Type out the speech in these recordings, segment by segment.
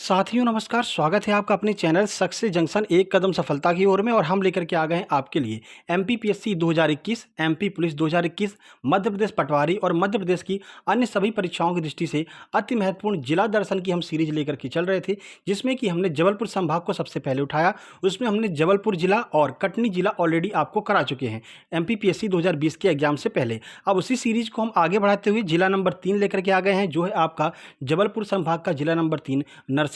साथियों नमस्कार, स्वागत है आपका अपने चैनल सक्सेस जंक्शन एक कदम सफलता की ओर में। और हम लेकर के आ गए हैं आपके लिए MPPSC 2021, MP police 2021, Madhya Pradesh पटवारी और मध्य प्रदेश की अन्य सभी परीक्षाओं की दृष्टि से अति महत्वपूर्ण जिला दर्शन की हम सीरीज लेकर के चल रहे थे, जिसमें कि हमने जबलपुर संभाग को सबसे पहले उठाया। उसमें हमने जबलपुर जिला और कटनी जिला ऑलरेडी आपको करा चुके हैं एमपीपीएससी 2020 के एग्जाम से पहले। अब उसी सीरीज को हम आगे बढ़ाते हुए जिला नंबर 3 लेकर के आ गए हैं, जो है आपका जबलपुर संभाग का जिला नंबर 3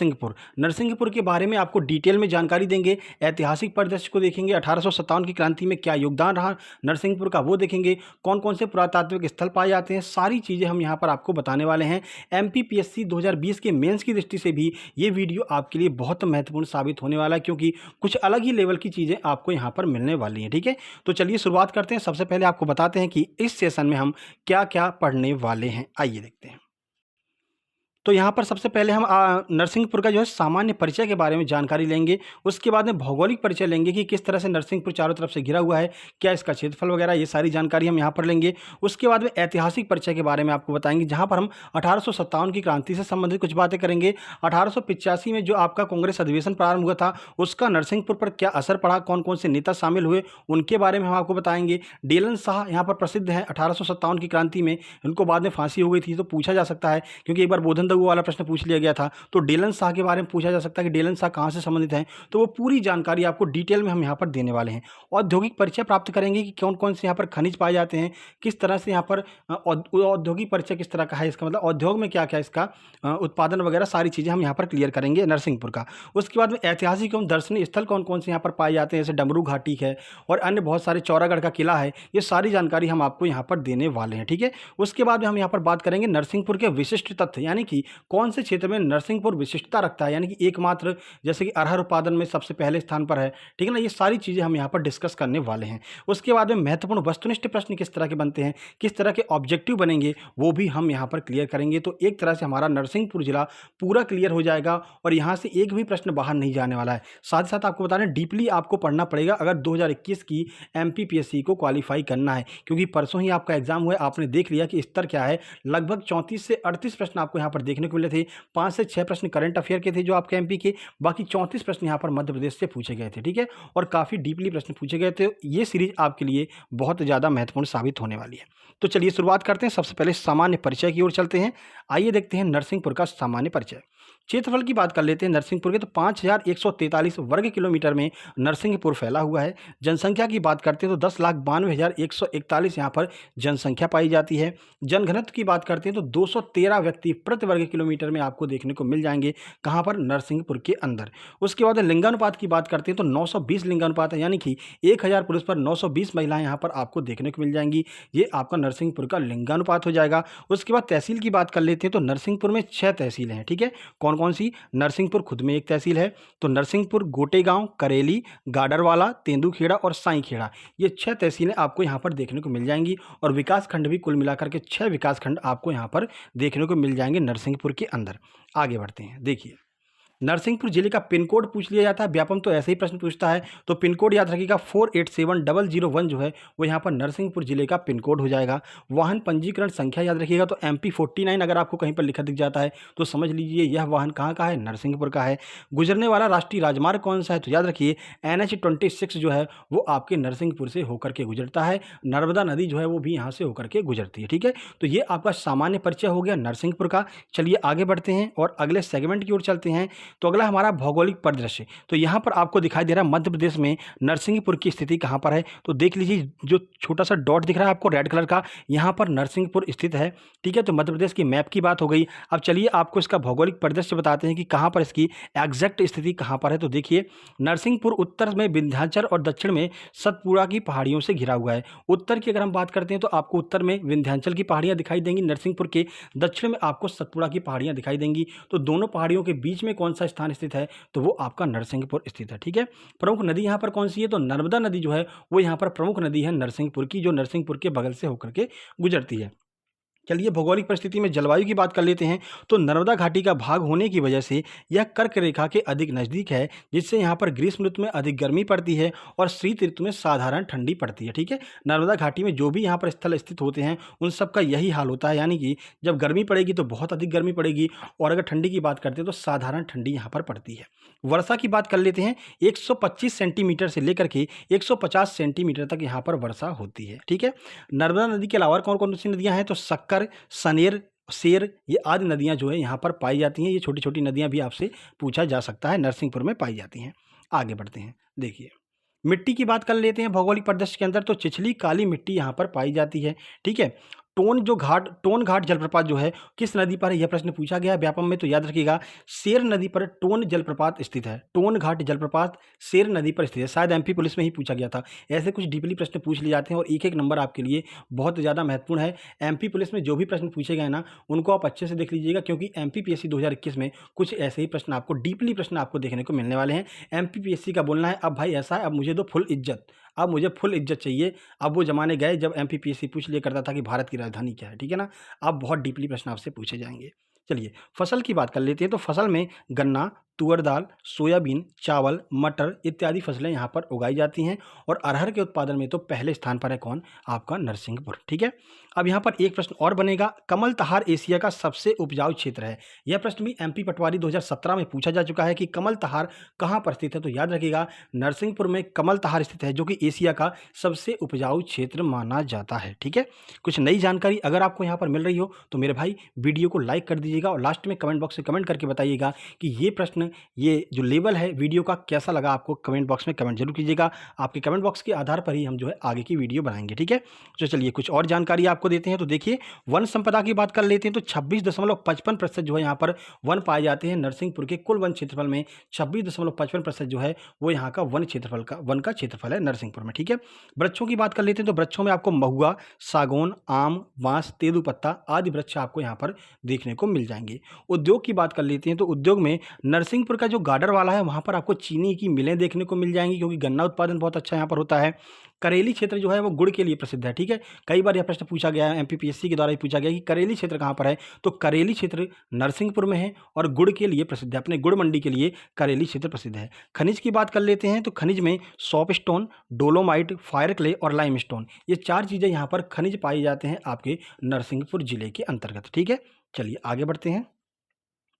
नरसिंहपुर के बारे में आपको डिटेल में जानकारी देंगे। ऐतिहासिक परिदृश्य को देखेंगे, 1857 की क्रांति में क्या योगदान रहा नरसिंहपुर का वो देखेंगे, कौन कौन से पुरातात्विक स्थल पाए जाते हैं, सारी चीज़ें हम यहाँ पर आपको बताने वाले हैं। एमपीपीएससी 2020 के मेंस की दृष्टि से भी ये वीडियो आपके लिए बहुत महत्वपूर्ण साबित होने वाला है, क्योंकि कुछ अलग ही लेवल की चीज़ें आपको यहाँ पर मिलने वाली हैं। ठीक है, तो चलिए शुरुआत करते हैं। सबसे पहले आपको बताते हैं कि इस सेशन में हम क्या क्या पढ़ने वाले हैं, आइए देखते हैं। तो यहाँ पर सबसे पहले हम नरसिंहपुर का जो है सामान्य परिचय के बारे में जानकारी लेंगे। उसके बाद में भौगोलिक परिचय लेंगे कि किस तरह से नरसिंहपुर चारों तरफ से घिरा हुआ है, क्या इसका क्षेत्रफल वगैरह, ये सारी जानकारी हम यहाँ पर लेंगे। उसके बाद में ऐतिहासिक परिचय के बारे में आपको बताएंगे, जहाँ पर हम 1857 की क्रांति से संबंधित कुछ बातें करेंगे। 1885 में जो आपका कांग्रेस अधिवेशन प्रारंभ हुआ था, उसका नरसिंहपुर पर क्या असर पड़ा, कौन कौन से नेता शामिल हुए, उनके बारे में हम आपको बताएंगे। डेलन शाह यहाँ पर प्रसिद्ध है। 1857 की क्रांति में इनको बाद में फांसी हो गई थी, तो पूछा जा सकता है, क्योंकि एक बार बोधन वो वाला प्रश्न पूछ लिया गया था, तो डेलन शाह के बारे में पूछा जा सकता है कि डेलन शाह कहाँ से संबंधित हैं। तो वो पूरी जानकारी आपको डिटेल में हम यहाँ पर देने वाले हैं। औद्योगिक परिचय प्राप्त करेंगे कि कौन कौन से यहाँ पर खनिज पाए जाते हैं, किस तरह से यहाँ पर औद्योगिक परिचय किस तरह का है, इसका मतलब उद्योग में क्या क्या इसका उत्पादन वगैरह, सारी चीज़ें हम यहाँ पर क्लियर करेंगे नरसिंहपुर का। उसके बाद में ऐतिहासिक एवं दर्शनीय स्थल कौन कौन से यहाँ पर पाए जाते हैं, जैसे डमरू घाटी है और अन्य बहुत सारे, चौरागढ़ का किला है, ये सारी जानकारी हम आपको यहाँ पर देने वाले हैं। ठीक है, उसके बाद में हम यहाँ पर बात करेंगे नरसिंहपुर के विशिष्ट तथ्य, यानी कि कौन से क्षेत्र में नरसिंहपुर विशिष्टता रखता है, यानी कि एकमात्र, जैसे कि अरहर उत्पादन में सबसे पहले स्थान पर है। ठीक है ना, ये सारी चीज़ें हम यहाँ पर डिस्कस करने वाले हैं। उसके बाद में महत्वपूर्ण वस्तुनिष्ठ प्रश्न किस तरह के बनते हैं, किस तरह के ऑब्जेक्टिव बनेंगे, वो भी हम यहाँ पर क्लियर करेंगे। तो एक तरह से हमारा नरसिंहपुर जिला पूरा क्लियर हो जाएगा और यहाँ से एक भी प्रश्न बाहर नहीं जाने वाला है। साथ ही साथ आपको बता दें, डीपली आपको पढ़ना पड़ेगा अगर 2021 की एमपीपीएससी को क्वालिफाई करना है, क्योंकि परसों ही आपका एग्जाम हुआ है, आपने देख लिया कि स्तर क्या है। लगभग 34 से 38 प्रश्न आपको यहाँ पर देखने को मिले थे। 5 से 6 प्रश्न करंट अफेयर के थे जो आपके एमपी के, बाकी 34 प्रश्न यहाँ पर मध्य प्रदेश से पूछे गए थे। ठीक है, और काफ़ी डीपली प्रश्न पूछे गए थे। ये सीरीज आपके लिए बहुत ज़्यादा महत्वपूर्ण साबित होने वाली है। तो चलिए शुरुआत करते हैं। सबसे पहले सामान्य परिचय की ओर चलते हैं। आइए देखते हैं नरसिंहपुर का सामान्य परिचय। क्षेत्रफल की बात कर लेते हैं नरसिंहपुर के, तो 5143 वर्ग किलोमीटर में नरसिंहपुर फैला हुआ है। जनसंख्या की बात करते हैं तो 10,92,141 यहाँ पर जनसंख्या पाई जाती है। जनघनत्व की बात करते हैं तो 213 व्यक्ति प्रति वर्ग किलोमीटर में आपको देखने को मिल जाएंगे, कहाँ पर, नरसिंहपुर के अंदर। उसके बाद लिंगानुपात की बात करते हैं तो 920 लिंगानुपात है, यानी कि 1000 पुरुष पर 920 महिलाएं यहाँ पर आपको देखने को मिल जाएंगी। ये आपका नरसिंहपुर का लिंगानुपात हो जाएगा। उसके बाद तहसील की बात कर लेते हैं तो नरसिंहपुर में 6 तहसीलें हैं। ठीक है, कौन कौन सी, नरसिंहपुर खुद में एक तहसील है, तो नरसिंहपुर, गोटेगांव, करेली, गाडरवाला, तेंदुखेड़ा और साईखेड़ा, ये 6 तहसीलें आपको यहाँ पर देखने को मिल जाएंगी। और विकास खंड भी कुल मिलाकर के 6 विकास खंड आपको यहाँ पर देखने को मिल जाएंगे नरसिंहपुर के अंदर। आगे बढ़ते हैं। देखिए, नरसिंहपुर जिले का पिन कोड पूछ लिया जाता है, व्यापम तो ऐसे ही प्रश्न पूछता है, तो पिन कोड याद रखिएगा 487001 जो है वो यहाँ पर नरसिंहपुर जिले का पिन कोड हो जाएगा। वाहन पंजीकरण संख्या याद रखिएगा, तो MP49 अगर आपको कहीं पर लिखा दिख जाता है तो समझ लीजिए यह वाहन कहाँ का है, नरसिंहपुर का है। गुजरने वाला राष्ट्रीय राजमार्ग कौन सा है, तो याद रखिए NH26 जो है वो आपके नरसिंहपुर से होकर के गुजरता है। नर्मदा नदी जो है वो भी यहाँ से होकर के गुजरती है। ठीक है, तो ये आपका सामान्य परिचय हो गया नरसिंहपुर का। चलिए आगे बढ़ते हैं और अगले सेगमेंट की ओर चलते हैं। तो अगला हमारा भौगोलिक परिदृश्य, तो यहाँ पर आपको दिखाई दे रहा है मध्य प्रदेश में नरसिंहपुर की स्थिति कहाँ पर है, तो देख लीजिए जो छोटा सा डॉट दिख रहा है आपको रेड कलर का, यहाँ पर नरसिंहपुर स्थित है। ठीक है, तो मध्य प्रदेश की मैप की बात हो गई। अब चलिए आपको इसका भौगोलिक परिदृश्य बताते हैं कि कहाँ पर इसकी एग्जैक्ट स्थिति कहाँ पर है। तो देखिए, नरसिंहपुर उत्तर में विंध्याचल और दक्षिण में सतपुड़ा की पहाड़ियों से घिरा हुआ है। उत्तर की अगर हम बात करते हैं तो आपको उत्तर में विंध्याचल की पहाड़ियाँ दिखाई देंगी नरसिंहपुर के, दक्षिण में आपको सतपुड़ा की पहाड़ियाँ दिखाई देंगी। तो दोनों पहाड़ियों के बीच में कौन सा स्थान स्थित है, तो वो आपका नरसिंहपुर स्थित है। ठीक है, प्रमुख नदी यहाँ पर कौन सी है, तो नर्मदा नदी जो है वो यहाँ पर प्रमुख नदी है नरसिंहपुर की, जो नरसिंहपुर के बगल से होकर के गुजरती है। चलिए भौगोलिक परिस्थिति में जलवायु की बात कर लेते हैं। तो नर्मदा घाटी का भाग होने की वजह से यह कर्क रेखा के अधिक नज़दीक है, जिससे यहाँ पर ग्रीष्म ऋतु में अधिक गर्मी पड़ती है और शीत ऋतु में साधारण ठंडी पड़ती है। ठीक है, नर्मदा घाटी में जो भी यहाँ पर स्थल स्थित होते हैं उन सब का यही हाल होता है, यानी कि जब गर्मी पड़ेगी तो बहुत अधिक गर्मी पड़ेगी और अगर ठंडी की बात करते हैं तो साधारण ठंडी यहाँ पर पड़ती है। वर्षा की बात कर लेते हैं। 125 सेंटीमीटर से लेकर के 150 सेंटीमीटर तक यहाँ पर वर्षा होती है। ठीक है, नर्मदा नदी के अलावा कौन कौन सी नदियाँ हैं? तो सक्कर, सनेर, शेर, ये आदि नदियाँ जो है यहाँ पर पाई जाती हैं। ये छोटी छोटी नदियाँ भी आपसे पूछा जा सकता है, नरसिंहपुर में पाई जाती हैं। आगे बढ़ते हैं। देखिए मिट्टी की बात कर लेते हैं भौगोलिक परिदृश्य के अंदर। तो छिछली काली मिट्टी यहाँ पर पाई जाती है। ठीक है, टोन घाट जलप्रपात जो है किस नदी पर है, यह प्रश्न पूछा गया है व्यापम में, तो याद रखिएगा सेर नदी पर टोन जलप्रपात स्थित है। टोन घाट जलप्रपात सेर नदी पर स्थित है। शायद एमपी पुलिस में ही पूछा गया था। ऐसे कुछ डीपली प्रश्न पूछ लिए जाते हैं और एक एक नंबर आपके लिए बहुत ज़्यादा महत्वपूर्ण है। एमपी पुलिस में जो भी प्रश्न पूछे गए ना उनको आप अच्छे से देख लीजिएगा, क्योंकि एमपीपीएससी 2021 में कुछ ऐसे ही प्रश्न आपको डीपली प्रश्न आपको देखने को मिलने वाले हैं। एमपीपीएससी का बोलना है अब भाई ऐसा है, अब मुझे दो फुल इज्जत, अब मुझे फुल इज्जत चाहिए। अब वो ज़माने गए जब एमपीपीएससी पूछ लिया करता था कि भारत की राजधानी क्या है। ठीक है ना, अब बहुत डीपली प्रश्न आपसे पूछे जाएंगे। चलिए फसल की बात कर लेते हैं। तो फसल में गन्ना, तुअर दाल, सोयाबीन, चावल, मटर इत्यादि फसलें यहाँ पर उगाई जाती हैं और अरहर के उत्पादन में तो पहले स्थान पर है कौन? आपका नरसिंहपुर। ठीक है, अब यहाँ पर एक प्रश्न और बनेगा, कमल तहार एशिया का सबसे उपजाऊ क्षेत्र है। यह प्रश्न भी एमपी पटवारी 2017 में पूछा जा चुका है कि कमल तहार कहाँ पर स्थित है। तो याद रखिएगा नरसिंहपुर में कमल तहार स्थित है, जो कि एशिया का सबसे उपजाऊ क्षेत्र माना जाता है। ठीक है, कुछ नई जानकारी अगर आपको यहाँ पर मिल रही हो तो मेरे भाई वीडियो को लाइक कर दीजिएगा और लास्ट में कमेंट बॉक्स में कमेंट करके बताइएगा कि ये प्रश्न, ये जो लेवल है वीडियो का कैसा लगा आपको। कमेंट बॉक्स में कमेंट जरूर कीजिएगा। आपके कमेंट बॉक्स के आधार पर ही हम जो है आगे की वीडियो बनाएंगे। ठीक है, तो चलिए कुछ और जानकारी आपको देते हैं। तो देखिए वन संपदा की बात कर लेते हैं। तो 26.55% जो है यहाँ पर वन पाए जाते हैं। नरसिंहपुर के कुल वन क्षेत्रफल में 26.55% जो है वो यहाँ का वन का क्षेत्रफल है नरसिंहपुर में। ठीक है, वृक्षों की बात कर लेते हैं। तो वृक्षों में आपको महुआ, सागौन, आम, बांस, तेंदुपत्ता आदि वृक्ष आपको यहाँ पर देखने को मिल जाएंगे। उद्योग की बात कर लेते हैं। तो उद्योग में नरसिंहपुर का जो गाडर वाला है वहाँ पर आपको चीनी की मिलें देखने को मिल जाएंगी, क्योंकि गन्ना उत्पादन बहुत अच्छा यहाँ पर होता है। करेली क्षेत्र जो है वो गुड़ के लिए प्रसिद्ध है। ठीक है, कई बार यह प्रश्न पूछा गया है, एमपीपीएससी के द्वारा ही पूछा गया कि करेली क्षेत्र कहाँ पर है। तो करेली क्षेत्र नरसिंहपुर में है और गुड़ के लिए प्रसिद्ध है। अपने गुड़ मंडी के लिए करेली क्षेत्र प्रसिद्ध है। खनिज की बात कर लेते हैं। तो खनिज में सॉपस्टोन, डोलोमाइट, फायर क्ले और लाइमस्टोन, ये चार चीज़ें यहाँ पर खनिज पाए जाते हैं आपके नरसिंहपुर जिले के अंतर्गत। ठीक है, चलिए आगे बढ़ते हैं।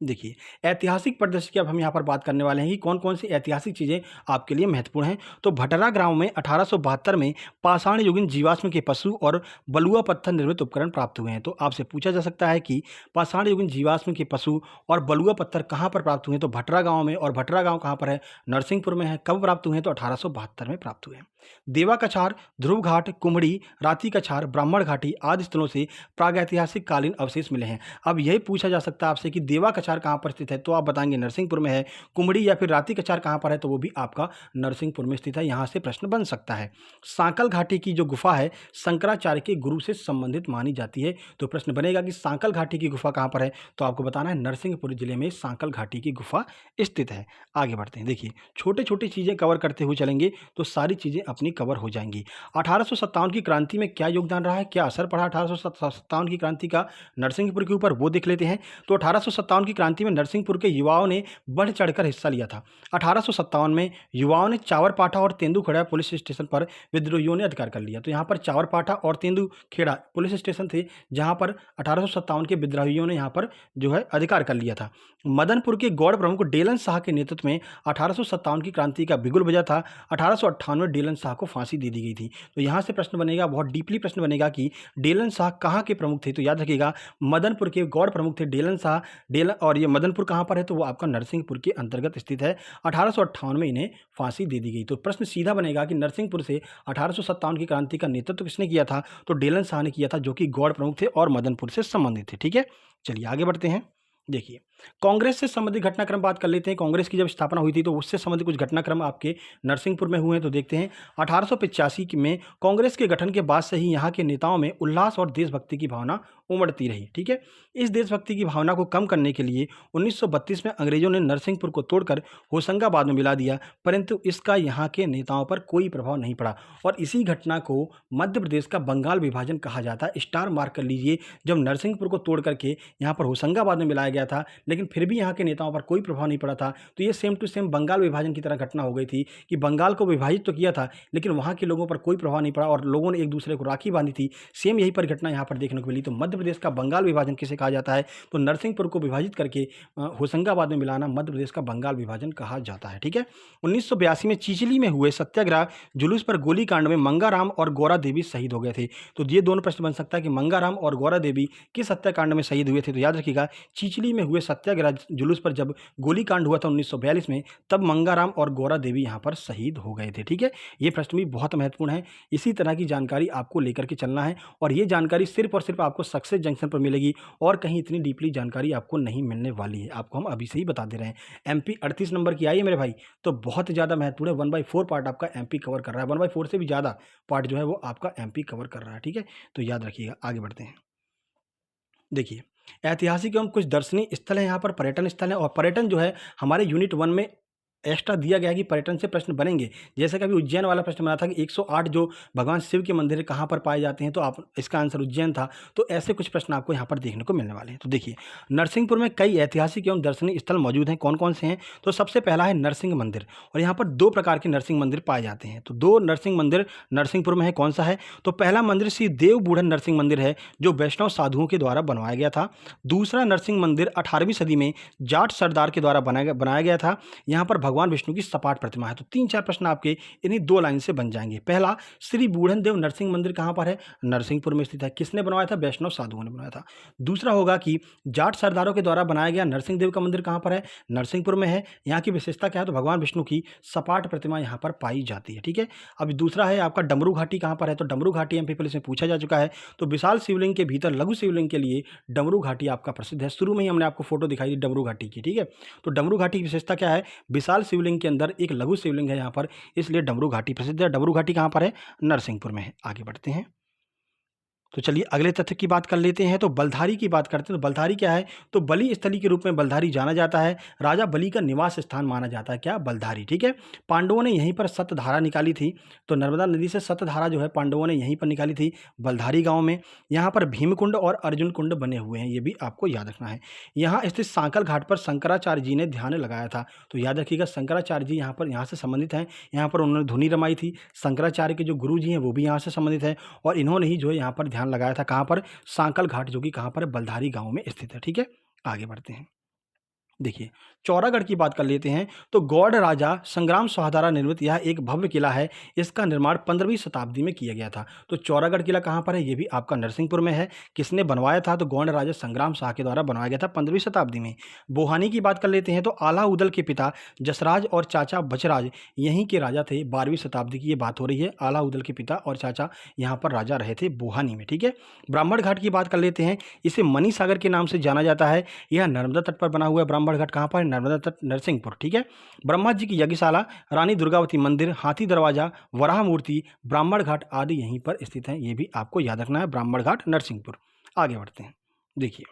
देखिए ऐतिहासिक परिदृश्य की अब हम यहाँ पर बात करने वाले हैं कि कौन कौन सी ऐतिहासिक चीज़ें आपके लिए महत्वपूर्ण हैं। तो भटरा गांव में 1872 में पाषाण युगीन जीवाश्म के पशु और बलुआ पत्थर निर्मित उपकरण प्राप्त हुए हैं। तो आपसे पूछा जा सकता है कि पाषाण युगीन जीवाश्म के पशु और बलुआ पत्थर कहाँ पर प्राप्त हुए हैं। तो भटरा गाँव में, और भटरा गाँव कहाँ पर है? नरसिंहपुर में है। कब प्राप्त हुए हैं? तो 1872 में प्राप्त हुए हैं। देवा कछार, ध्रुव घाट, कुम्हड़ी, राती कछार, ब्राह्मण घाटी आदि स्थलों से प्रागैतिहासिक कालीन अवशेष मिले हैं। अब यही पूछा जा सकता है आपसे कि देवा कछार कहाँ पर स्थित है, तो आप बताएंगे नरसिंहपुर में है। कुम्हड़ी या फिर राती कछार कहाँ पर है, तो वो भी आपका नरसिंहपुर में स्थित है। यहाँ से प्रश्न बन सकता है। सांकल घाटी की जो गुफा है शंकराचार्य के गुरु से संबंधित मानी जाती है। तो प्रश्न बनेगा कि सांकल घाटी की गुफा कहाँ पर है, तो आपको बताना है नरसिंहपुर जिले में सांकल घाटी की गुफा स्थित है। आगे बढ़ते हैं। देखिए छोटे छोटे चीज़ें कवर करते हुए चलेंगे तो सारी चीज़ें अपनी कवर हो जाएंगी। 1857 की क्रांति में क्या योगदान रहा है, क्या असर पड़ा 1857 की क्रांति का नरसिंहपुर के ऊपर, वो देख लेते हैं। तो 1857 की क्रांति में नरसिंहपुर के युवाओं ने बढ़ चढ़कर हिस्सा लिया था। 1857 में युवाओं ने चावरपाठा और तेंदुखेड़ा पुलिस स्टेशन पर विद्रोहियों ने अधिकार कर लिया। तो यहाँ पर चावरपाठा और तेंदुखेड़ा पुलिस स्टेशन थे जहाँ पर 1857 के विद्रोहियों ने यहाँ पर जो है अधिकार कर लिया था। मदनपुर के गौड़ प्रमुख डेलन शाह के नेतृत्व में 1857 की क्रांति का बिगुल बजा था। 1858 में डेलन शाह को फांसी दे दी गई थी। तो यहाँ से प्रश्न बनेगा, बहुत डीपली प्रश्न बनेगा कि डेलन शाह कहाँ के प्रमुख थे। तो याद रखिएगा मदनपुर के गौड़ प्रमुख थे डेलन शाह। और ये मदनपुर कहाँ पर है, तो वो आपका नरसिंहपुर के अंतर्गत स्थित है। 1858 में इन्हें फांसी दे दी गई। तो प्रश्न सीधा बनेगा कि नरसिंहपुर से 1857 की क्रांति का नेतृत्व किसने किया था, तो डेलन शाह ने किया था, जो कि गौड़ प्रमुख थे और मदनपुर से संबंधित थे। ठीक है, चलिए आगे बढ़ते हैं। देखिए कांग्रेस से संबंधित घटनाक्रम बात कर लेते हैं। कांग्रेस की जब स्थापना हुई थी तो उससे संबंधित कुछ घटनाक्रम आपके नरसिंहपुर में हुए हैं, तो देखते हैं। 1885 में कांग्रेस के गठन के बाद से ही यहाँ के नेताओं में उल्लास और देशभक्ति की भावना उमड़ती रही। ठीक है, इस देशभक्ति की भावना को कम करने के लिए 1932 में अंग्रेजों ने नरसिंहपुर को तोड़कर होशंगाबाद में मिला दिया, परंतु इसका यहाँ के नेताओं पर कोई प्रभाव नहीं पड़ा और इसी घटना को मध्य प्रदेश का बंगाल विभाजन कहा जाता है। स्टार मार्क कर लीजिए, जब नरसिंहपुर को तोड़ करके यहाँ पर होशंगाबाद में मिलाया गया था, लेकिन फिर भी यहाँ के नेताओं पर कोई प्रभाव नहीं पड़ा था। तो ये सेम टू सेम बंगाल विभाजन की तरह घटना हो गई थी कि बंगाल को विभाजित तो किया था, लेकिन वहाँ के लोगों पर कोई प्रभाव नहीं पड़ा और लोगों ने एक दूसरे को राखी बांधी थी। सेम यही पर घटना यहाँ पर देखने को मिली। तो मध्य प्रदेश का बंगाल विभाजन किसे कहा जाता है? तो नरसिंहपुर को विभाजित करके होशंगाबाद में मिलाना मध्य प्रदेश का बंगाल विभाजन कहा जाता है। ठीक है, 1982 में चिचली में हुए सत्याग्रह जुलूस पर गोलीकांड में मंगाराम और गौरा देवी शहीद हो गए थे। तो ये दोनों प्रश्न बन सकता है कि मंगाराम और गौरा देवी किस हत्याकांड में शहीद हुए थे? तो याद रखिएगा, चिचली में हुए सत्याग्रह जुलूस पर जब गोलीकांड हुआ था 1942 में, तब मंगाराम और गौरा देवी यहाँ पर शहीद हो गए थे। ठीक है, ये प्रश्न भी बहुत महत्वपूर्ण है। इसी तरह की जानकारी आपको लेकर के चलना है और ये जानकारी सिर्फ और सिर्फ आपको सक्सेस जंक्शन पर मिलेगी और कहीं इतनी डीपली जानकारी आपको नहीं मिलने वाली है। आपको हम अभी से ही बता दे रहे हैं। MP 38 नंबर की आई है मेरे भाई, तो बहुत ज़्यादा महत्वपूर्ण है। 1/4 पार्ट आपका MP कवर कर रहा है, 1/4 से भी ज़्यादा पार्ट जो है वो आपका MP कवर कर रहा है। ठीक है, तो याद रखिएगा। आगे बढ़ते हैं। देखिए, ऐतिहासिक एवं कुछ दर्शनीय स्थल है, यहाँ पर पर्यटन स्थल है और पर्यटन जो है हमारे यूनिट 1 में एक्स्ट्रा दिया गया है कि पर्यटन से प्रश्न बनेंगे। जैसे कि अभी उज्जैन वाला प्रश्न बना था कि 108 जो भगवान शिव के मंदिर कहाँ पर पाए जाते हैं, तो आप इसका आंसर उज्जैन था। तो ऐसे कुछ प्रश्न आपको यहाँ पर देखने को मिलने वाले हैं। तो देखिए, नरसिंहपुर में कई ऐतिहासिक एवं दर्शनीय स्थल मौजूद हैं। कौन कौन से हैं? तो सबसे पहला है नरसिंह मंदिर और यहाँ पर 2 प्रकार के नरसिंह मंदिर पाए जाते हैं। तो 2 नरसिंह मंदिर नरसिंहपुर में है। कौन सा है? तो पहला मंदिर श्री देवबूढ़न नरसिंह मंदिर है, जो वैष्णव साधुओं के द्वारा बनवाया गया था। दूसरा नरसिंह मंदिर 18वीं सदी में जाट सरदार के द्वारा बनाया गया था। यहाँ पर भगवान विष्णु की सपाट प्रतिमा है। तो 3-4 प्रश्न आपके इन्हीं 2 लाइन से बन जाएंगे। पहला, श्री बूढ़न देव नरसिंह मंदिर कहां पर है? नरसिंहपुर में स्थित है। किसने बनवाया था? वैष्णव साधुओं ने बनवाया था। दूसरा होगा कि जाट सरदारों के द्वारा बनाया गया नरसिंह देव का मंदिर कहां पर है? नरसिंहपुर में है। यहाँ की विशेषता क्या है? तो भगवान विष्णु की सपाट प्रतिमा यहाँ पर पाई जाती है। ठीक है, अब दूसरा है आपका डमरू घाटी कहां पर है? तो डमरू घाटी MP पुलिस में पूछा जा चुका है। तो विशाल शिवलिंग के भीतर लघु शिवलिंग के लिए डमरू घाटी आपका प्रसिद्ध है। शुरू में ही हमने आपको फोटो दिखाई दी डमरू घाटी की। ठीक है, तो डमरू घाटी की विशेषता क्या है? विशाल शिवलिंग के अंदर एक लघु शिवलिंग है यहाँ पर, इसलिए डमरू घाटी प्रसिद्ध है। डमरू घाटी कहाँ पर है? नरसिंहपुर में है। आगे बढ़ते हैं। तो चलिए अगले तथ्य की बात कर लेते हैं। तो बलधारी की बात करते हैं। तो बलधारी क्या है? तो बलि स्थली के रूप में बलधारी जाना जाता है। राजा बलि का निवास स्थान माना जाता है क्या? बलधारी। ठीक है, पांडवों ने यहीं पर सतधारा निकाली थी। तो नर्मदा नदी से सतधारा जो है पांडवों ने यहीं पर निकाली थी, बलधारी गांव में। यहाँ पर भीमकुंड और अर्जुन कुंड बने हुए हैं, ये भी आपको याद रखना है। यहाँ स्थित सांकल घाट पर शंकराचार्य जी ने ध्यान लगाया था। तो याद रखिएगा, शंकराचार्य जी यहाँ से संबंधित हैं। यहाँ पर उन्होंने धुनी रमाई थी। शंकराचार्य के जो गुरु जी हैं वो भी यहाँ से संबंधित है और इन्होंने ही जो है यहाँ पर ध्यान लगाया था। कहाँ पर? सांकल घाट, जो कि कहाँ पर है? बलधारी गांव में स्थित है। ठीक है, आगे बढ़ते हैं। देखिए, चौरागढ़ की बात कर लेते हैं। तो गौड़ राजा संग्राम द्वारा निर्मित यह एक भव्य किला है। इसका निर्माण 15वीं शताब्दी में किया गया था। तो चौरागढ़ किला कहाँ पर है? ये भी आपका नरसिंहपुर में है। किसने बनवाया था? तो गौड़ राजा संग्राम शाह के द्वारा बनवाया गया था 15वीं शताब्दी में। बोहानी की बात कर लेते हैं। तो आला उदल के पिता जसराज और चाचा बचराज यहीं के राजा थे। 12वीं शताब्दी की ये बात हो रही है। आला उदल के पिता और चाचा यहाँ पर राजा रहे थे बोहानी में। ठीक है, ब्राह्मण घाट की बात कर लेते हैं। इसे मनी सागर के नाम से जाना जाता है। यह नर्मदा तट पर बना हुआ है। ब्राह्मण घाट कहाँ पर है? नर्मदा तट, नरसिंहपुर। ठीक है, ब्रह्मा जी की यज्ञशाला, रानी दुर्गावती मंदिर, हाथी दरवाजा, वराह मूर्ति, ब्राह्मण घाट आदि यहीं पर स्थित हैं। ये भी आपको याद रखना है, ब्राह्मण घाट नरसिंहपुर। आगे बढ़ते हैं। देखिए,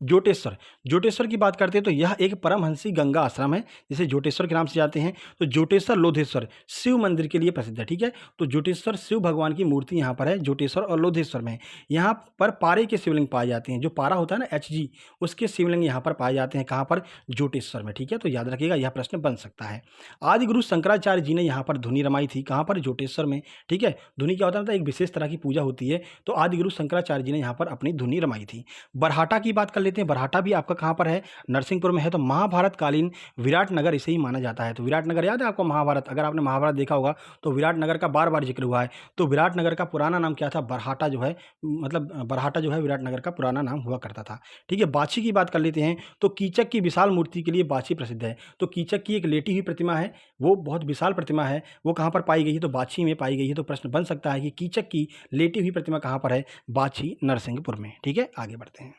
जोटेश्वर, जोटेश्वर की बात करते हैं। तो यह एक परमहंसी गंगा आश्रम है, जिसे जोटेश्वर के नाम से जाते हैं। तो जोटेश्वर लोधेश्वर शिव मंदिर के लिए प्रसिद्ध है। ठीक है, तो जोटेश्वर शिव भगवान की मूर्ति यहाँ पर है, जोटेश्वर और लोधेश्वर में। यहाँ पर पारे के शिवलिंग पाए जाते हैं। जो पारा होता है ना, HG, उसके शिवलिंग यहाँ पर पाए जाते हैं। कहाँ पर? जोटेश्वर में। ठीक है, तो याद रखिएगा, यह प्रश्न बन सकता है। आदि गुरु शंकराचार्य जी ने यहाँ पर धुनी रमाई थी। कहाँ पर? जोटेश्वर में। ठीक है, धुनी क्या होता है? एक विशेष तरह की पूजा होती है। तो आदि गुरु शंकराचार्य जी ने यहाँ पर अपनी धुनी रमाई थी। बरहाटा की बात कर लेते हैं। बरहाटा भी आपका कहाँ पर है? नरसिंहपुर में है। तो महाभारत कालीन विराट नगर इसे ही माना जाता है। तो विराट नगर याद है आपको? महाभारत, अगर आपने महाभारत देखा होगा तो विराट नगर का बार बार जिक्र हुआ है। तो विराट नगर का पुराना नाम क्या था? बरहाटा जो है, मतलब बरहाटा जो है विराट नगर का पुराना नाम हुआ करता था। ठीक है, बाछी की बात कर लेते हैं। तो कीचक की विशाल मूर्ति के लिए बाछी प्रसिद्ध है। तो कीचक की एक लेटी हुई प्रतिमा है, वो बहुत विशाल प्रतिमा है। वो कहाँ पर पाई गई है? तो बाछी में पाई गई है। तो प्रश्न बन सकता है कि कीचक की लेटी हुई प्रतिमा कहाँ पर है? बाछी, नरसिंहपुर में। ठीक है, आगे बढ़ते हैं।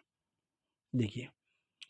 देखिए,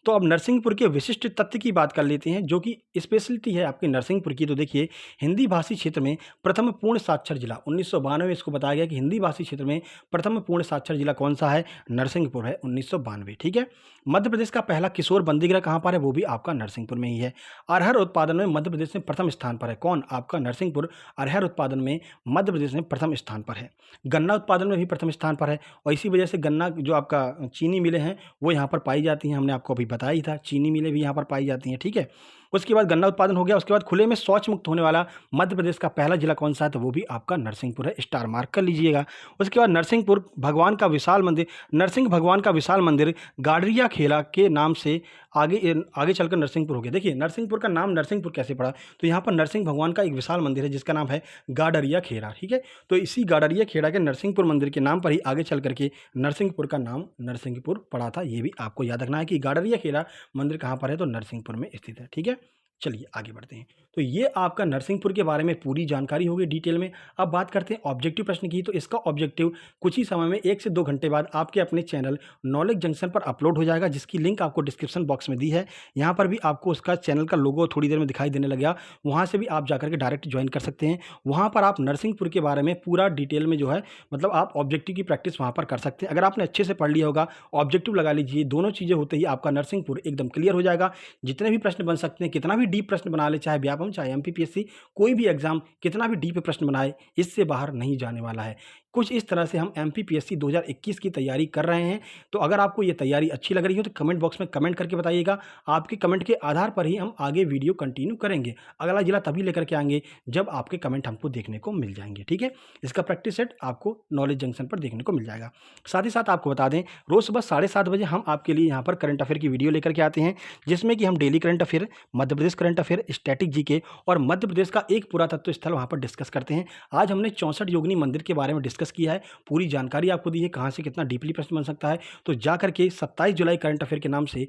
तो अब नरसिंहपुर के विशिष्ट तथ्य की बात कर लेते हैं, जो कि स्पेशलिटी है आपके नरसिंहपुर की। तो देखिए, हिंदी भाषी क्षेत्र में प्रथम पूर्ण साक्षर जिला 1992 में इसको बताया गया कि हिंदी भाषी क्षेत्र में प्रथम पूर्ण साक्षर जिला कौन सा है, नरसिंहपुर है, 1992। ठीक है। मध्य प्रदेश का पहला किशोर बंदीगृह कहाँ पर है, वो भी आपका नरसिंहपुर में ही है। अरहर उत्पादन में मध्य प्रदेश में प्रथम स्थान पर है, कौन, आपका नरसिंहपुर अरहर उत्पादन में मध्य प्रदेश में प्रथम स्थान पर है। गन्ना उत्पादन में भी प्रथम स्थान पर है, और इसी वजह से गन्ना जो आपका चीनी मिलें हैं वो यहाँ पर पाई जाती हैं। हमने आपको अभी बताया ही था, चीनी मिलें भी यहाँ पर पाई जाती हैं। ठीक है। उसके बाद गन्ना उत्पादन हो गया, उसके बाद खुले में शौच मुक्त होने वाला मध्य प्रदेश का पहला जिला कौन सा है, तो वो भी आपका नरसिंहपुर है, स्टार मार्क कर लीजिएगा। उसके बाद नरसिंहपुर भगवान का विशाल मंदिर, नरसिंह भगवान का विशाल मंदिर गाडरिया खेला के नाम से आगे चलकर नरसिंहपुर हो गया। देखिए, नरसिंहपुर का नाम नरसिंहपुर कैसे पड़ा, तो यहाँ पर नरसिंह भगवान का एक विशाल मंदिर है जिसका नाम है गाडरिया खेड़ा। ठीक है। तो इसी गाडरिया खेड़ा के नरसिंहपुर मंदिर के नाम पर ही आगे चल करके नरसिंहपुर का नाम नरसिंहपुर पड़ा था। ये भी आपको याद रखना है कि गाडरिया खेड़ा मंदिर कहाँ पर है, तो नरसिंहपुर में स्थित है। ठीक है। चलिए आगे बढ़ते हैं। तो ये आपका नरसिंहपुर के बारे में पूरी जानकारी हो गई डिटेल में। अब बात करते हैं ऑब्जेक्टिव प्रश्न की। तो इसका ऑब्जेक्टिव कुछ ही समय में 1 से 2 घंटे बाद आपके अपने चैनल नॉलेज जंक्शन पर अपलोड हो जाएगा, जिसकी लिंक आपको डिस्क्रिप्शन बॉक्स में दी है। यहाँ पर भी आपको उसका चैनल का लोगो थोड़ी देर में दिखाई देने लगेगा, वहाँ से भी आप जाकर के डायरेक्ट ज्वाइन कर सकते हैं। वहाँ पर आप नरसिंहपुर के बारे में पूरा डिटेल में जो है, मतलब आप ऑब्जेक्टिव की प्रैक्टिस वहाँ पर कर सकते हैं। अगर आपने अच्छे से पढ़ लिया होगा, ऑब्जेक्टिव लगा लीजिए, दोनों चीज़ें होते ही आपका नरसिंहपुर एकदम क्लियर हो जाएगा। जितने भी प्रश्न बन सकते हैं, कितना भी डीप प्रश्न बना ले, चाहे व्यापम चाहे एमपीपीएससी, कोई भी एग्जाम कितना भी डीप प्रश्न बनाए, इससे बाहर नहीं जाने वाला है। कुछ इस तरह से हम एमपीपीएससी 2021 की तैयारी कर रहे हैं। तो अगर आपको ये तैयारी अच्छी लग रही हो तो कमेंट बॉक्स में कमेंट करके बताइएगा। आपके कमेंट के आधार पर ही हम आगे वीडियो कंटिन्यू करेंगे। अगला जिला तभी लेकर के आएंगे जब आपके कमेंट हमको देखने को मिल जाएंगे। ठीक है। इसका प्रैक्टिस सेट आपको नॉलेज जंक्शन पर देखने को मिल जाएगा। साथ ही साथ आपको बता दें, रोज सुबह 7:30 बजे हम आपके लिए यहाँ पर करंट अफेयर की वीडियो लेकर के आते हैं, जिसमें कि हम daily current affair, Madhya Pradesh current affair, static GK और मध्य प्रदेश का एक पुरातत्व स्थल वहाँ पर डिस्कस करते हैं। आज हमने 64 योगिनी मंदिर के बारे में डिस्कस किया है, पूरी जानकारी आपको दी है कहाँ से कितना डीपली प्रश्न बन सकता है। तो जा करके 27 जुलाई करंट अफेयर के नाम से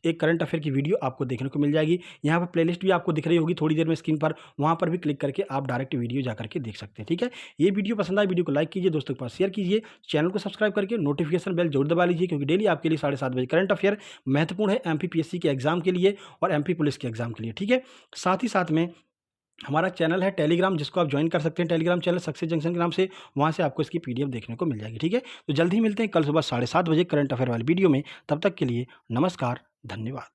एक करंट अफेयर की वीडियो आपको देखने को मिल जाएगी। यहाँ पर प्लेलिस्ट भी आपको दिख रही होगी थोड़ी देर में स्क्रीन पर, वहाँ पर भी क्लिक करके आप डायरेक्ट वीडियो जा करके देख सकते हैं। ठीक है। ये वीडियो पसंद आए, वीडियो को लाइक कीजिए, दोस्तों के पास शेयर कीजिए, चैनल को सब्सक्राइब करके नोटिफिकेशन बेल जरूर दबा लीजिए, क्योंकि डेली आपके लिए 7:30 बजे करंट अफेयर महत्वपूर्ण है एमपीपीएससी के एग्जाम के लिए और एमपी पुलिस के एग्जाम के लिए। ठीक है। साथ ही साथ में हमारा चैनल है टेलीग्राम, जिसको आप ज्वाइन कर सकते हैं, टेलीग्राम चैनल सक्सेस जंक्शन के नाम से, वहाँ से आपको इसकी पीडीएफ देखने को मिल जाएगी। ठीक है। तो जल्द ही मिलते हैं कल सुबह 7:30 बजे करंट अफेयर वाली वीडियो में। तब तक के लिए नमस्कार, धन्यवाद।